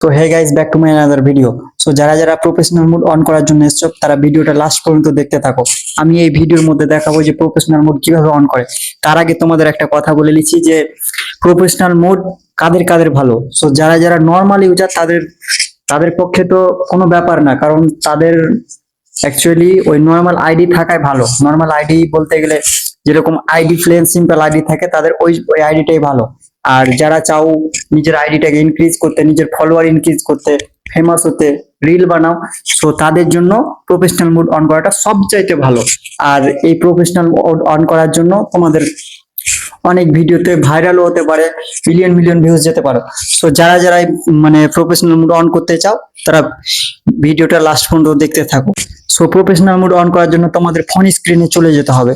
তো hey guys, back to my another video. So যারা যারা প্রফেশনাল মোড অন করার জন্য এসছো তারা ভিডিওটা লাস্ট পর্যন্ত দেখতে থাকো। আমি এই ভিডিওর মধ্যে দেখাবো যে প্রফেশনাল মোড কিভাবে অন করে। তার আগে তোমাদের একটা কথা বলে নিচ্ছি যে প্রফেশনাল মোড কাদের কাদের ভালো। সো যারা যারা নর্মাল ইউজার তাদের তাদের পক্ষে তো কোনো ব্যাপার না, কারণ তাদের অ্যাকচুয়ালি ওই নর্মাল আইডি থাকাই ভালো। নর্মাল আইডি বলতে গেলে যেরকম আইডি প্লেন সিম্পল আইডি থাকে তাদের ওই ওই আইডিটাই ভালো। আর যারা চাও নিজের আইডিটাকে ইনক্রিজ করতে, নিজের ফলোয়ার ইনক্রিজ করতে, ফেমাস হতে, রিল বানাও, সো তাদের জন্য প্রফেশনাল মোড অন করাটা সবচাইতে ভালো। আর এই প্রফেশনাল মোড অন করার জন্য তোমাদের অনেক ভিডিওতে ভাইরালও হতে পারে, মিলিয়ন মিলিয়ন ভিউজ যেতে পারো। সো যারা যারা মানে প্রফেশনাল মোড অন করতে চাও তারা ভিডিওটা লাস্ট পর্যন্ত দেখতে থাকো। সো প্রফেশনাল মোড অন করার জন্য তোমাদের ফোন স্ক্রিনে চলে যেতে হবে।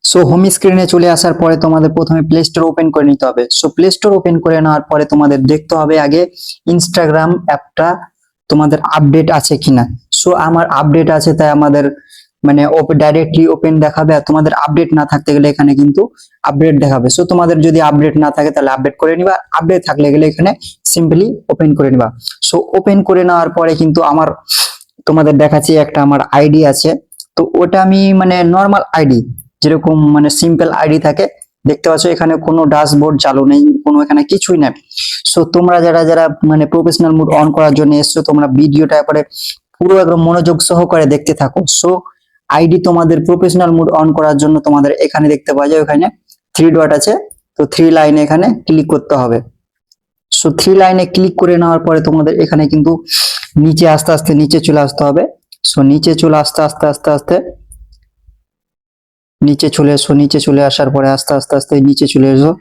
সো হোম স্ক্রিনে চলে আসার পরে তোমাদের প্রথমে প্লে স্টোর ওপেন করে নিতে হবে। সো প্লে স্টোর ওপেন করে নেওয়ার পরে তোমাদের দেখতে হবে আগে ইনস্টাগ্রাম অ্যাপটা তোমাদের আপডেট আছে কিনা। সো আমার আপডেট আছে, তাই আমাদের মানে ডাইরেক্টলি ওপেন দেখাবে। আর তোমাদের আপডেট না থাকতে গেলে এখানে কিন্তু আপডেট দেখাবে। সো তোমাদের যদি আপডেট না থাকে তাহলে আপডেট করে নিবা, আপডেট থাকলে গেলে এখানে সিম্পলি ওপেন করে নিবা। সো ওপেন করে নেওয়ার পরে কিন্তু আমার তোমাদের দেখাচ্ছি একটা আমার আইডি আছে। তো ওটা আমি মানে নর্মাল আইডি, যেরকম মানে সিম্পল আইডি থাকে, দেখতে পাচ্ছ এখানে কোনো ড্যাশবোর্ড চালু নেই, কোনো এখানে কিছুই নেই। সো তোমরা যারা যারা মানে প্রফেশনাল মোড অন করার জন্য এসছো তোমরা ভিডিওটা পরে পুরো একদম মনোযোগ সহকারে দেখতে থাকো। সো আইডি তোমাদের প্রফেশনাল মোড অন করার জন্য তোমাদের এখানে দেখতে পাওয়া যায়, ওখানে থ্রি ডট আছে, তো থ্রি লাইনে এখানে ক্লিক করতে হবে। সো থ্রি লাইনে ক্লিক করে নেওয়ার পরে তোমাদের এখানে কিন্তু নিচে আস্তে আস্তে নিচে চলে আসতে হবে। সো নিচে চলে আস্তে আস্তে আস্তে আস্তে নিচে চলে এসো। নিচে চলে আসার পরে আস্তে আস্তে আস্তে নিচে চলে এসো।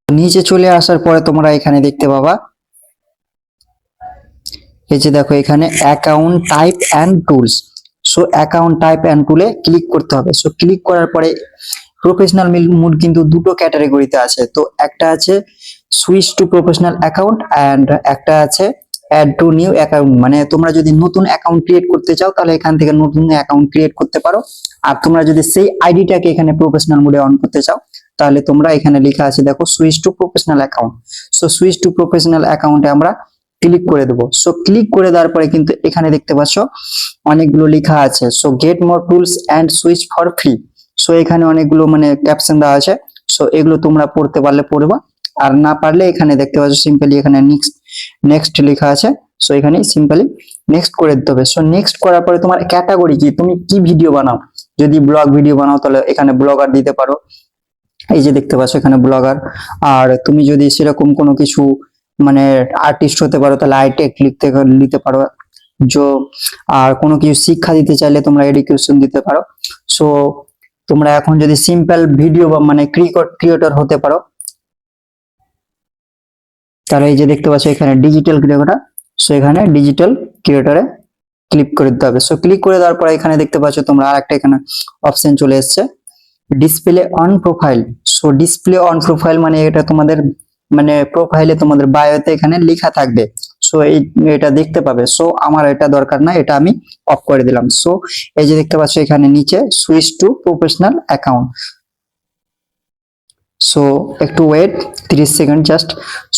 নিচে চলে আসার পরে তোমরা এখানে দেখতে পাবা, এই যে দেখো এখানে account type and tools. So account type and টুলে ক্লিক করতে হবে। সো ক্লিক করার পরে প্রফেশনাল মোড কিন্তু দুটো ক্যাটাগরিতে আছে। তো একটা আছে switch to professional account and একটা আছে অ্যাড টু নিউ অ্যাকাউন্ট। মানে তোমরা যদি নতুন অ্যাকাউন্ট ক্রিয়েট করতে চাও তাহলে এখান থেকে নতুন অ্যাকাউন্ট ক্রিয়েট করতে পারো। আর তোমরা যদি সেই আইডিটাকে এখানে প্রফেশনাল মোডে অন করতে চাও তাহলে তোমরা এখানে লেখা আছে দেখো switch to professional account. So switch to professional অ্যাকাউন্টে আমরা ক্লিক করে দেবো। সো ক্লিক করে দেওয়ার পরে কিন্তু এখানে দেখতে পাচ্ছ অনেকগুলো লেখা আছে, so get more tools and switch for free. So এখানে অনেকগুলো মানে ক্যাপশন দেওয়া আছে। সো এগুলো তোমরা পড়তে পারলে পড়বা, আর না পারলে এখানে দেখতে পাচ্ছ সিম্পলি এখানে নেক্সট নেক্সট লেখা আছে। সো এখানে সিম্পলি নেক্সট করে দিতে হবে। সো নেক্সট করার পরে তোমার ক্যাটাগরি কি, তুমি কি ভিডিও বানাও, যদি ব্লগ ভিডিও বানাও তাহলে এখানে ব্লগার দিতে পারো, এই যে দেখতে পাচ্ছ এখানে ব্লগার। আর তুমি যদি সেরকম কোনো কিছু মানে আর্টিস্ট হতে পারো তাহলে আইটেক লিখতে পারো। আর কোনো কিছু শিক্ষা দিতে চাইলে তোমরা এডুকেশন দিতে পারো। সো তোমরা এখন যদি সিম্পল ভিডিও বা মানে ক্রিয়েটর হতে পারো তাহলে এই যে দেখতে পাচ্ছ এখানে ডিজিটাল ক্রিয়েটর। সো এখানে ডিজিটাল ক্রিয়েটরে ক্লিক করে দিতে হবে। সো ক্লিক করে দেওয়ার পরে এখানে দেখতে পাচ্ছ তোমরা আরেকটা এখানে অপশন চলে এসেছে display on profile. So display on profile মানে এটা তোমাদের মানে প্রোফাইলে তোমাদের বায়োতে এখানে লেখা থাকবে। সো এটা দেখতে পাবে। সো আমার এটা দরকার না, এটা আমি অফ করে দিলাম। সো এই যে দেখতে পাচ্ছ এখানে নিচে switch to professional account. So একটু ওয়েট 30 সেকেন্ড জাস্ট।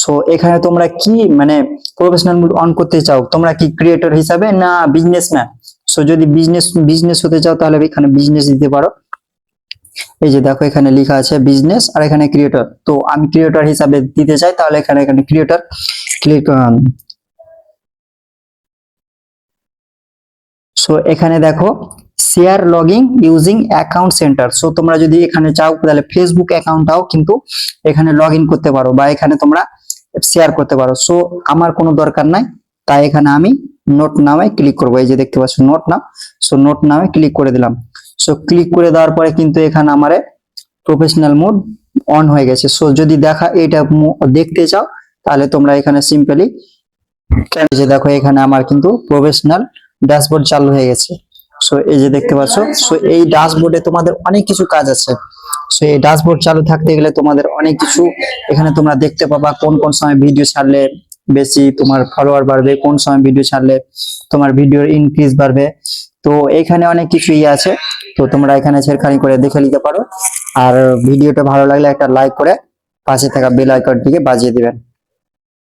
সো এখানে তোমরা কি মানে প্রফেশনাল মোড অন করতে চাও, তোমরা কি ক্রিয়েটর হিসাবে না বিজনেসম্যান। সো যদি বিজনেস হতে চাও তাহলে এখানে বিজনেস দিতে পারো। এই যে দেখো এখানে লেখা আছে বিজনেস আর এখানে ক্রিয়েটর। তো আমি ক্রিয়েটর হিসাবে দিতে চাই তাহলে এখানে এখানে ক্রিয়েটর ক্লিক। সো এখানে দেখো share logging using account centre. So তোমরা যদি এখানে চাও তাহলে ফেসবুক অ্যাকাউন্টটাও কিন্তু এখানে লগ ইন করতে পারো বা এখানে তোমরা শেয়ার করতে পারো। সো আমার কোনো দরকার নাই, তাই এখানে আমি নোট নামে ক্লিক করবো। এই যে দেখতে পাচ্ছ নোট নাম। সো নোট নামে ক্লিক করে দিলাম। সো ক্লিক করে দেওয়ার পরে কিন্তু এখানে আমার প্রফেশনাল মোড অন হয়ে গেছে। সো যদি এটা দেখতে চাও তাহলে তোমরা এখানে সিম্পলি যে দেখো এখানে আমার কিন্তু প্রফেশনাল ড্যাশবোর্ড চালু হয়ে গেছে। সো এই যে দেখতে পাচ্ছ। সো এই ড্যাশবোর্ডে তোমাদের অনেক কিছু কাজ আছে। সো এই ড্যাশবোর্ড চালু থাকতে গেলে তোমাদের অনেক কিছু এখানে তোমরা দেখতে পাবা, কোন কোন সময় ভিডিও ছাড়লে বেশি তোমার ফলোয়ার বাড়বে, কোন সময় ভিডিও ছাড়লে তোমার ভিডিওর ইনক্রিজ বাড়বে। তো এখানে অনেক কিছুই আছে, তো তোমরা এখানে ছেড়খানি করে দেখে নিতে পারো। আর ভিডিওটা ভালো লাগলে একটা লাইক করে পাশে থাকা বেল আইকনটিকে বাজিয়ে দিবেন।